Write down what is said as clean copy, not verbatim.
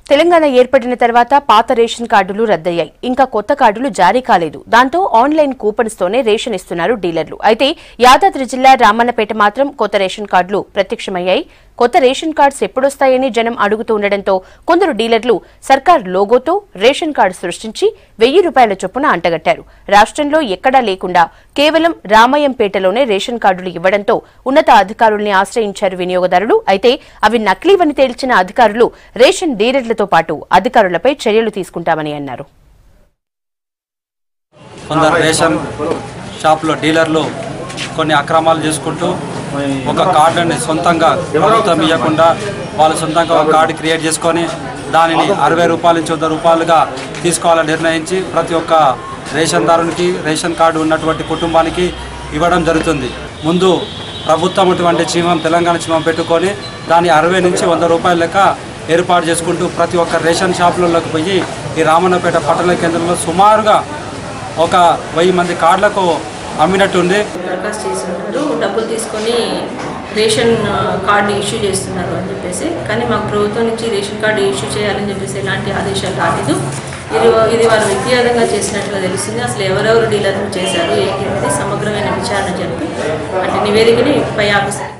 తెలంగాణ ఏర్పడిన తర్వాత పాత రేషన్ కార్డులు రద్దయ్యాయి. ఇంకా కొత్త కార్డులు జారీ కాలేదు. దాంతో ఆన్లైన్ కూపన్స్ తోనే రేషన్ ఇస్తున్నారు డీలర్లు. అయితే యాదాద్రి జిల్లా రామన్నపేట మాత్రం కొత్త రేషన్ కార్డులు ప్రత్యక్షమయ్యాయి. కొత్త రేషన్ కార్డ్స్ ఎప్పుడొస్తాయని జనం అడుగుతూ ఉండడంతో కొందరు డీలర్లు సర్కార్ లోగోతో రేషన్ కార్డు సృష్టించి ₹1000 చొప్పున అంటగట్టారు. రాష్ట్రంలో ఎక్కడా లేకుండా కేవలం రామయ్యంపేటలోనే రేషన్ కార్డులు ఇవ్వడంతో ఉన్నత అధికారుల్ని ఆశ్రయించారు వినియోగదారులు. అయితే అవి నకిలీవని తేల్చిన అధికారులు రేషన్ డీలర్లతో పాటు అధికారులపై చర్యలు తీసుకుంటామని అన్నారు. రేషన్ షాప్లో డీలర్లు కొన్ని అక్రమాలు చేసుకుంటూ ఒక కార్డుని సొంతంగా ప్రభుత్వం ఇవ్వకుండా వాళ్ళు సొంతంగా ఒక కార్డు క్రియేట్ చేసుకొని దానిని ₹60 నుంచి ₹100 తీసుకోవాలని నిర్ణయించి ప్రతి ఒక్క రేషన్దారునికి రేషన్ కార్డు ఉన్నటువంటి కుటుంబానికి ఇవ్వడం జరుగుతుంది. ముందు ప్రభుత్వం అటువంటి తెలంగాణ చీమం పెట్టుకొని దాన్ని ₹60 నుంచి ₹100 లెక్క ఏర్పాటు చేసుకుంటూ ప్రతి ఒక్క రేషన్ షాపులలోకి పోయి ఈ రామన్నపేట పట్టణ కేంద్రంలో సుమారుగా ఒక 1000 మంది కార్డులకు అమ్మినట్టుంది. దరఖాస్తు చేస్తున్నారు, డబ్బులు తీసుకొని రేషన్ కార్డు ఇష్యూ చేస్తున్నారు అని చెప్పేసి. కానీ మాకు ప్రభుత్వం నుంచి రేషన్ కార్డు ఇష్యూ చేయాలని చెప్పేసి ఎలాంటి ఆదేశాలు రాలేదు. ఇది వారు వ్యక్తిగతంగా చేసినట్లుగా తెలుస్తుంది. అసలు ఎవరెవరు డీలర్లు చేశారు ఏంటి అనేది సమగ్రమైన విచారణ జరిపి అంటే నివేదికని పై ఆఫీసర్